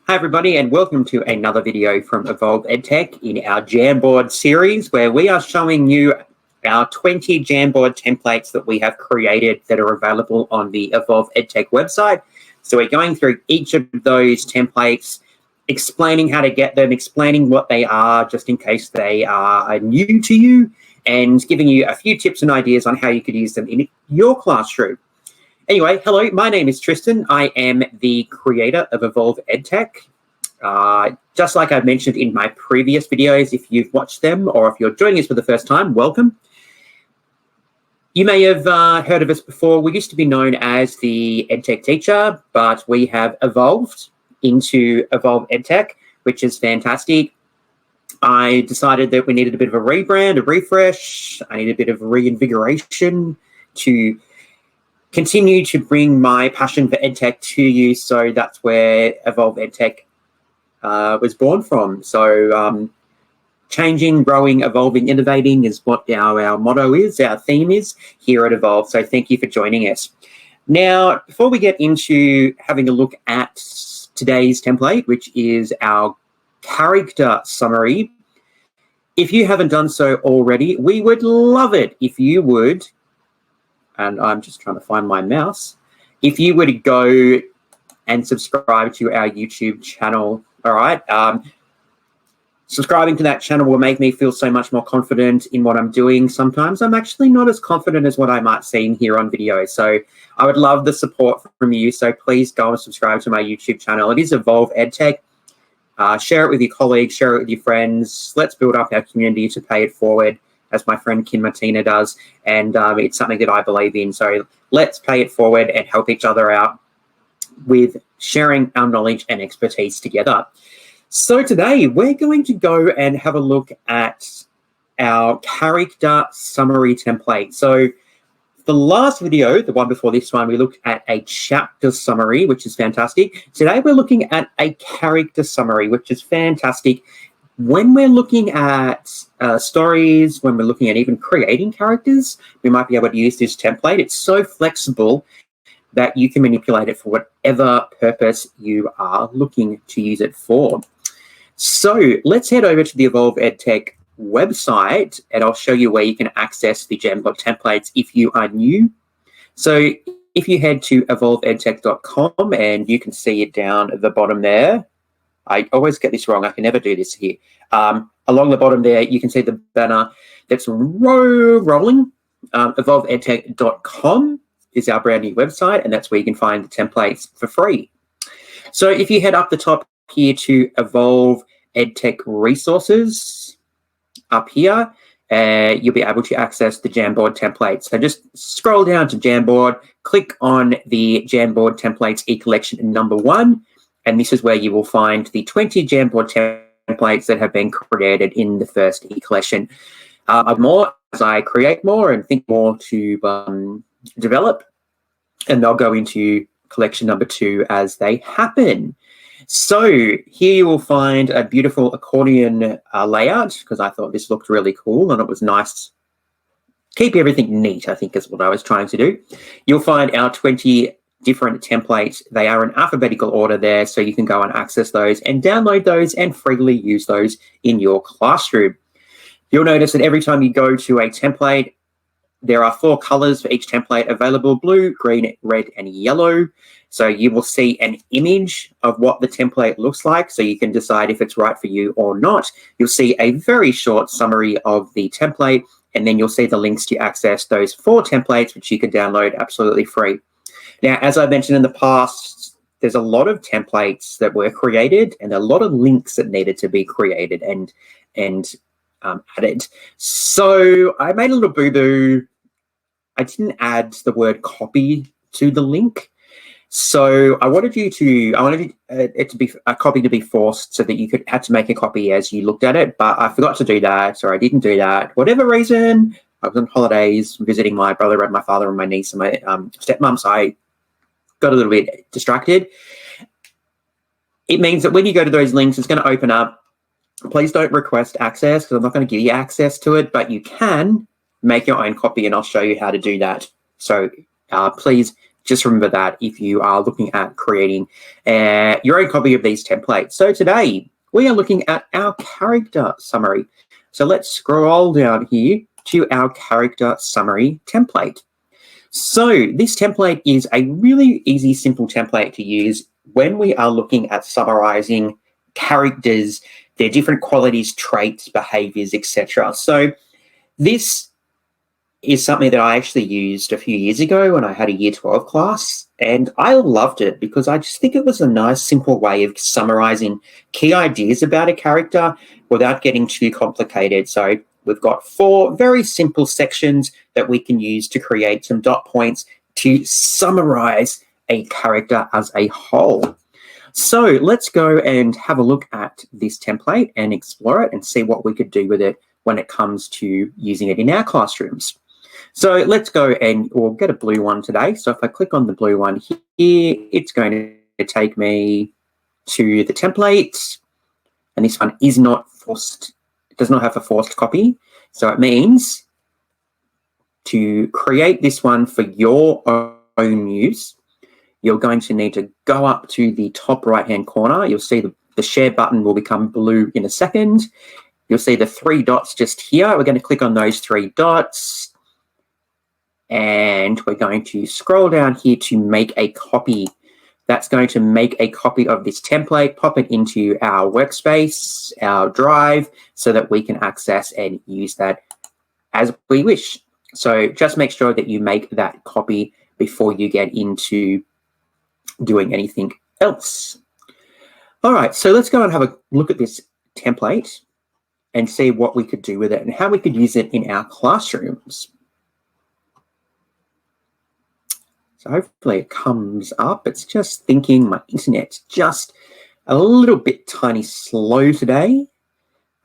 Hi everybody, and welcome to another video from Evolve EdTech in our Jamboard series, where we are showing you our 20 Jamboard templates that we have created that are available on the Evolve EdTech website. So we're going through each of those templates, explaining how to get them, explaining what they are, just in case they are new to you, and giving you a few tips and ideas on how you could use them in your classroom. Anyway, hello, my name is Tristan. I am the creator of Evolve EdTech. Just like I've mentioned in my previous videos, if you've watched them or if you're joining us for the first time, welcome. You may have heard of us before. We used to be known as the EdTech teacher, but we have evolved into Evolve EdTech, which is fantastic. I decided that we needed a bit of a rebrand, a refresh. I needed a bit of reinvigoration to continue to bring my passion for EdTech to you. So that's where Evolve EdTech was born from. So changing, growing, evolving, innovating is what our motto is, our theme is here at Evolve. So thank you for joining us. Now, before we get into having a look at today's template, which is our character summary, if you haven't done so already, we would love it if you would, and I'm just trying to find my mouse, if you would go and subscribe to our YouTube channel. All right. Subscribing to that channel will make me feel so much more confident in what I'm doing. Sometimes I'm actually not as confident as what I might seem here on video. So I would love the support from you. So please go and subscribe to my YouTube channel. It is Evolve EdTech. Share it with your colleagues, share it with your friends. Let's build up our community to pay it forward, as my friend Kim Martina does. And it's something that I believe in. So let's pay it forward and help each other out with sharing our knowledge and expertise together. So today we're going to go and have a look at our character summary template. So the last video, the one before this one, we looked at a chapter summary, which is fantastic. Today we're looking at a character summary, which is fantastic. When we're looking at stories, when we're looking at even creating characters, we might be able to use this template. It's so flexible that you can manipulate it for whatever purpose you are looking to use it for. So let's head over to the Evolve EdTech website, and I'll show you where you can access the Jamboard templates if you are new. So if you head to evolveedtech.com, and you can see it down at the bottom there. I always get this wrong. I can never do this here. Along the bottom there, you can see the banner that's rolling. Evolveedtech.com is our brand new website, and that's where you can find the templates for free. So if you head up the top here to Evolve EdTech resources, up here, you'll be able to access the Jamboard templates. So just scroll down to Jamboard, click on the Jamboard templates e-collection number 1, and this is where you will find the 20 Jamboard templates that have been created in the first e-collection. More as I create more and think more to develop, and they'll go into collection number 2 as they happen. So here you will find a beautiful accordion layout, because I thought this looked really cool and it was nice. Keep everything neat, I think is what I was trying to do. You'll find our 20 different templates. They are in alphabetical order there, so you can go and access those and download those and freely use those in your classroom. You'll notice that every time you go to a template, there are 4 colors for each template available: blue, green, red, and yellow. So you will see an image of what the template looks like, so you can decide if it's right for you or not. You'll see a very short summary of the template, and then you'll see the links to access those 4 templates, which you can download absolutely free. Now, as I mentioned in the past, there's a lot of templates that were created and a lot of links that needed to be created and added. So I made a little boo-boo. I didn't add the word copy to the link. So I wanted it to be a copy to be forced so that you had to make a copy as you looked at it, but I forgot to do that, or I didn't do that. Whatever reason, I was on holidays visiting my brother and my father and my niece and my stepmom, so I got a little bit distracted. It means that when you go to those links, it's going to open up. Please don't request access, because I'm not going to give you access to it, but you can make your own copy, and I'll show you how to do that. So please just remember that if you are looking at creating your own copy of these templates. So today we are looking at our character summary. So let's scroll down here to our character summary template. So this template is a really easy, simple template to use when we are looking at summarizing characters, their different qualities, traits, behaviors, etc. So this is something that I actually used a few years ago when I had a Year 12 class, and I loved it because I just think it was a nice, simple way of summarizing key ideas about a character without getting too complicated. So we've got 4 very simple sections that we can use to create some dot points to summarize a character as a whole. So let's go and have a look at this template and explore it and see what we could do with it when it comes to using it in our classrooms. So let's go and we'll get a blue one today. So if I click on the blue one here, it's going to take me to the template. And this one is not forced, it does not have a forced copy. So it means to create this one for your own use, you're going to need to go up to the top right-hand corner. You'll see the share button will become blue in a second. You'll see the 3 dots just here. We're going to click on those 3 dots. And we're going to scroll down here to make a copy. That's going to make a copy of this template, pop it into our workspace, our drive, so that we can access and use that as we wish. So just make sure that you make that copy before you get into doing anything else. All right, so let's go and have a look at this template and see what we could do with it and how we could use it in our classrooms. So hopefully it comes up. It's just thinking my internet's just a little bit tiny slow today.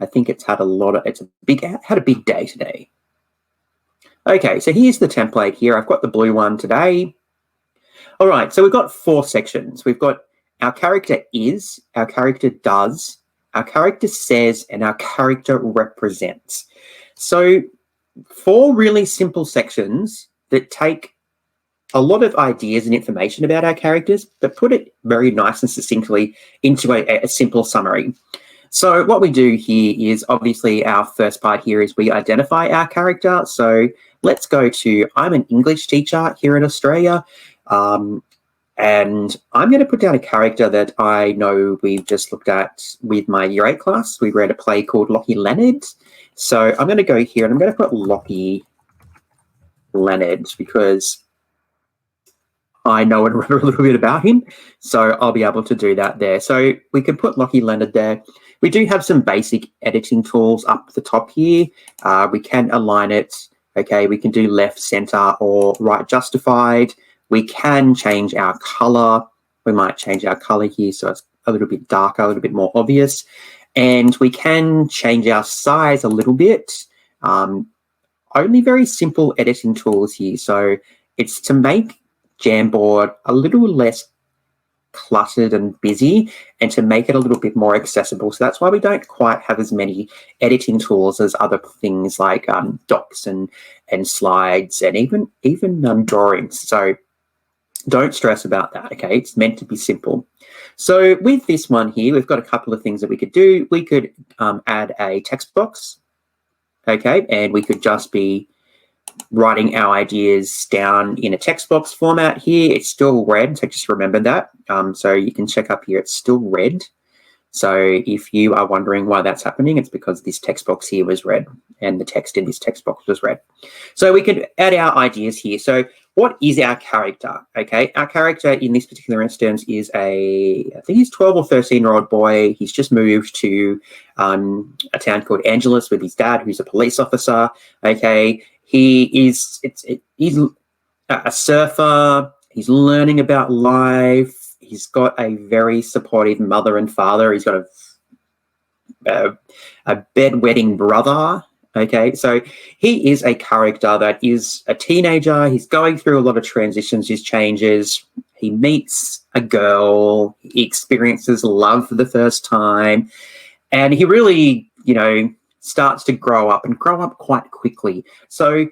I think it's had had a big day today. Okay, so here's the template here. I've got the blue one today. All right, so we've got 4 sections. We've got our character is, our character does, our character says, and our character represents. So 4 really simple sections that take a lot of ideas and information about our characters, but put it very nice and succinctly into a simple summary. So what we do here is obviously our first part here is we identify our character. So let's go to, I'm an English teacher here in Australia, and I'm going to put down a character that I know we've just looked at with my Year 8 class. We read a play called Lockie Leonard. So I'm going to go here and I'm going to put Lockie Leonard because I know and remember a little bit about him, so I'll be able to do that there. So we can put Lockie Leonard there. We do have some basic editing tools up the top here. We can align it. Okay, we can do left, center, or right justified. We can change our color. We might change our color here so it's a little bit darker, a little bit more obvious. And we can change our size a little bit. Only very simple editing tools here. So it's to make Jamboard a little less cluttered and busy and to make it a little bit more accessible. So that's why we don't quite have as many editing tools as other things like docs and slides and even drawings. So don't stress about that, okay? It's meant to be simple. So with this one here, we've got a couple of things that we could do. We could add a text box, okay? And we could just be writing our ideas down in a text box format here. It's still red, so just remember that. So you can check up here, it's still red. So if you are wondering why that's happening, it's because this text box here was red and the text in this text box was red. So we could add our ideas here. So what is our character? Okay, our character in this particular instance is I think he's 12 or 13-year-old boy. He's just moved to a town called Angeles with his dad, who's a police officer. Okay, he's a surfer. He's learning about life. He's got a very supportive mother and father. He's got a bedwetting brother. Okay, so he is a character that is a teenager. He's going through a lot of transitions, his changes. He meets a girl. He experiences love for the first time. And he really, starts to grow up and grow up quite quickly. So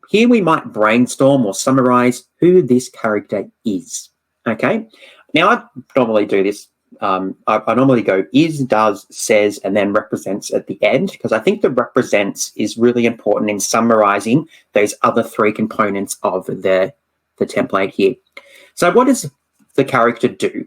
here we might brainstorm or summarize who this character is. Okay. Now I normally do this. I normally go is, does, says, and then represents at the end, because I think the represents is really important in summarizing those other three components of the template here. So what does the character do?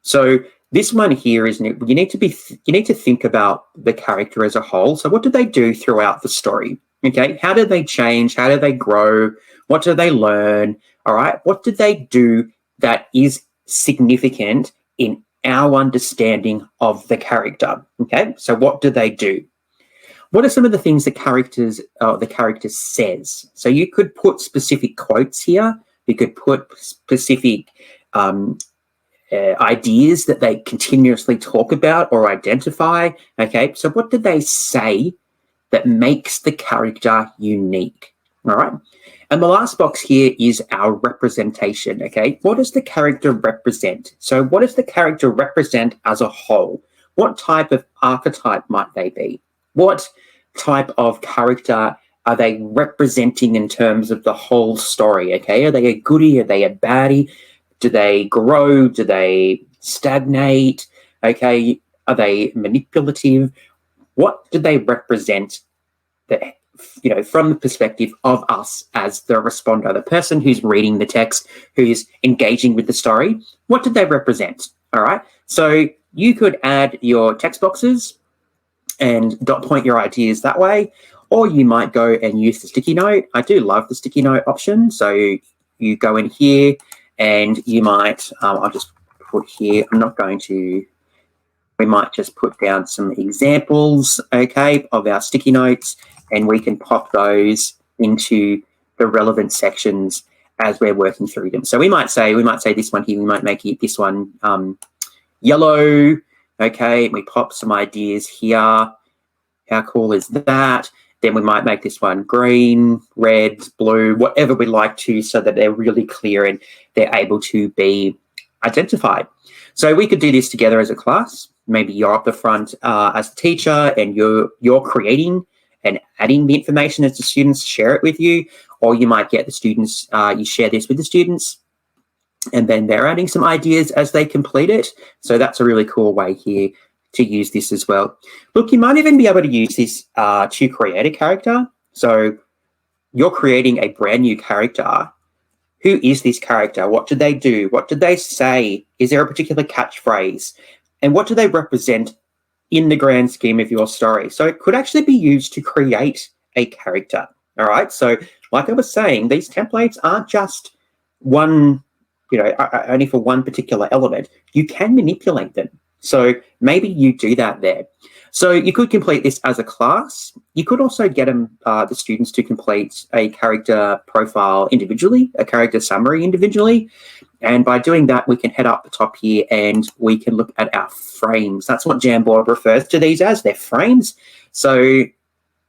So this one here is you need to think about the character as a whole. So what do they do throughout the story? Okay, how do they change? How do they grow? What do they learn? All right, what do they do that is significant in our understanding of the character? Okay, so what do they do? What are some of the things the character says? So you could put specific quotes here. You could put specific ideas that they continuously talk about or identify. Okay, so what do they say that makes the character unique? All right, and the last box here is our representation. Okay, what does the character represent? So what does the character represent as a whole? What type of archetype might they be? What type of character are they representing in terms of the whole story? Okay, are they a goodie? Are they a baddie? Do they grow? Do they stagnate? Okay, are they manipulative? What do they represent that, from the perspective of us as the responder, the person who's reading the text, who's engaging with the story? What do they represent? All right, so you could add your text boxes and dot point your ideas that way, or you might go and use the sticky note. I do love the sticky note option. So you go in here and you might, I'll just put here, we might just put down some examples, okay, of our sticky notes, and we can pop those into the relevant sections as we're working through them. So we might say this one here, we might make it this one yellow, okay, we pop some ideas here. How cool is that? Then we might make this one green, red, blue, whatever we like to, so that they're really clear and they're able to be identified. So we could do this together as a class. Maybe you're up the front as a teacher and you're creating and adding the information as the students share it with you, or you might get the students, you share this with the students, and then they're adding some ideas as they complete it. So that's a really cool way here to use this as well. Look, you might even be able to use this to create a character. So you're creating a brand new character. Who is this character? What do they do? What do they say? Is there a particular catchphrase? And what do they represent in the grand scheme of your story? So it could actually be used to create a character. All right. So like I was saying, these templates aren't just one, only for one particular element. You can manipulate them. So maybe you do that there. So you could complete this as a class. You could also get the students to complete a character profile individually, a character summary individually. And by doing that, we can head up the top here and we can look at our frames. That's what Jamboard refers to these as, they're frames. So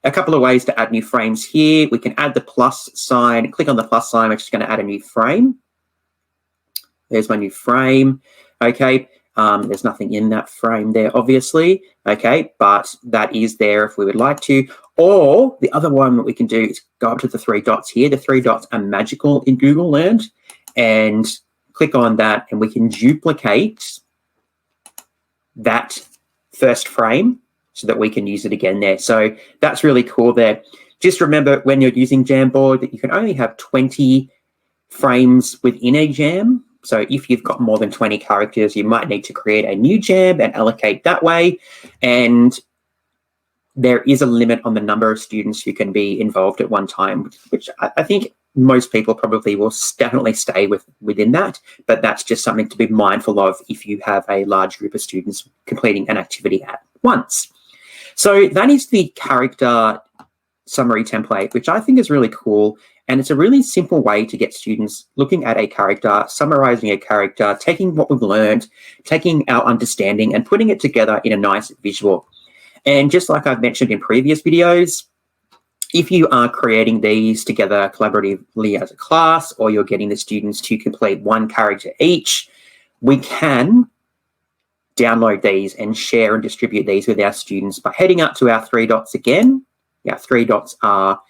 a couple of ways to add new frames here. We can add the plus sign, click on the plus sign, which is going to add a new frame. There's my new frame. Okay. There's nothing in that frame there, obviously, okay, but that is there if we would like to. Or the other one that we can do is go up to the three dots here. The three dots are magical in Google Land, and click on that, and we can duplicate that first frame so that we can use it again there. So that's really cool there. Just remember when you're using Jamboard that you can only have 20 frames within a jam. So if you've got more than 20 characters, you might need to create a new jam and allocate that way. And there is a limit on the number of students who can be involved at one time, which I think most people probably will definitely stay within that. But that's just something to be mindful of if you have a large group of students completing an activity at once. So that is the character summary template, which I think is really cool. And it's a really simple way to get students looking at a character, summarizing a character, taking what we've learned, taking our understanding and putting it together in a nice visual. And just like I've mentioned in previous videos, if you are creating these together collaboratively as a class, or you're getting the students to complete one character each, we can download these and share and distribute these with our students by heading up to our three dots again. Our three dots are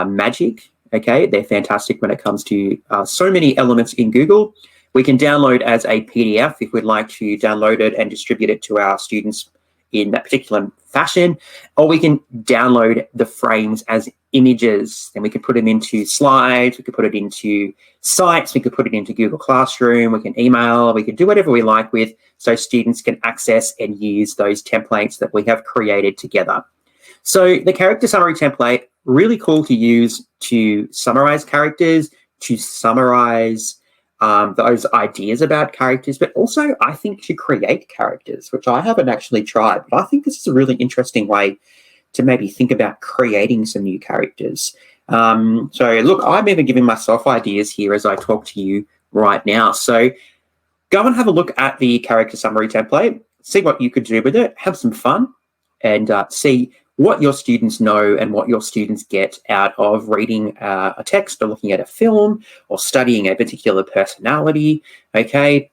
magic. Okay, they're fantastic when it comes to so many elements in Google. We can download as a PDF if we'd like to download it and distribute it to our students in that particular fashion, or we can download the frames as images, and we can put them into slides, we could put it into sites, we could put it into Google Classroom, we can email, we can do whatever we like with, so students can access and use those templates that we have created together. So the character summary template, really cool to use to summarize characters, to summarize those ideas about characters, but also I think to create characters, which I haven't actually tried, but I think this is a really interesting way to maybe think about creating some new characters. So look, I'm even giving myself ideas here as I talk to you right now. So go and have a look at the character summary template, see what you could do with it, have some fun, and see what your students know and what your students get out of reading a text or looking at a film or studying a particular personality, okay?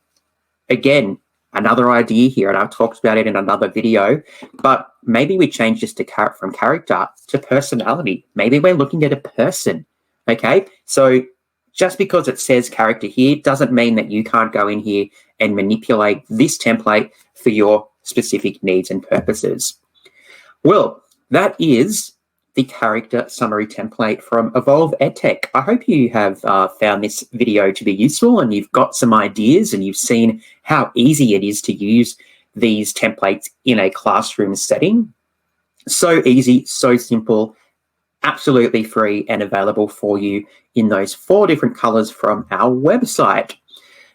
Again, another idea here, and I've talked about it in another video, but maybe we change this to from character to personality. Maybe we're looking at a person, okay? So just because it says character here doesn't mean that you can't go in here and manipulate this template for your specific needs and purposes. Well, that is the character summary template from Evolve EdTech. I hope you have found this video to be useful and you've got some ideas and you've seen how easy it is to use these templates in a classroom setting. So easy, so simple, absolutely free and available for you in those 4 different colors from our website.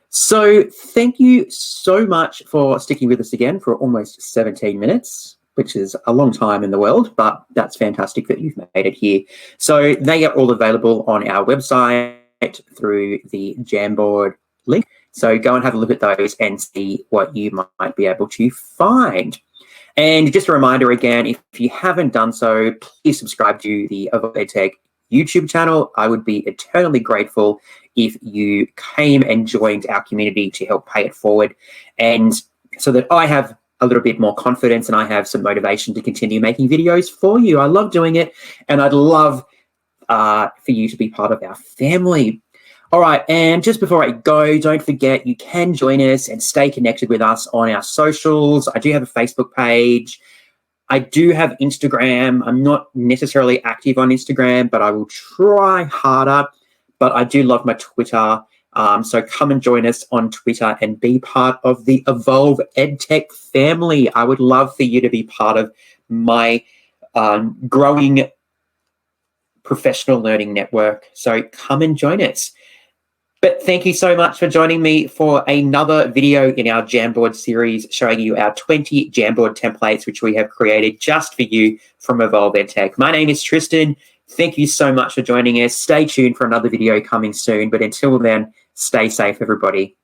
So thank you so much for sticking with us again for almost 17 minutes. Which is a long time in the world, but that's fantastic that you've made it here. So they are all available on our website through the Jamboard link. So go and have a look at those and see what you might be able to find. And just a reminder again, if you haven't done so, please subscribe to the Evolve EdTech YouTube channel. I would be eternally grateful if you came and joined our community to help pay it forward, and so that I have a little bit more confidence and I have some motivation to continue making videos for you. I love doing it, and I'd love for you to be part of our family. All right, and just before I go, don't forget you can join us and stay connected with us on our socials. I do have a Facebook page. I do have Instagram. I'm not necessarily active on Instagram, but I will try harder. But I do love my Twitter. So come and join us on Twitter and be part of the Evolve EdTech family. I would love for you to be part of my growing professional learning network. So come and join us. But thank you so much for joining me for another video in our Jamboard series, showing you our 20 Jamboard templates, which we have created just for you from Evolve EdTech. My name is Tristan. Thank you so much for joining us. Stay tuned for another video coming soon. But until then, stay safe, everybody.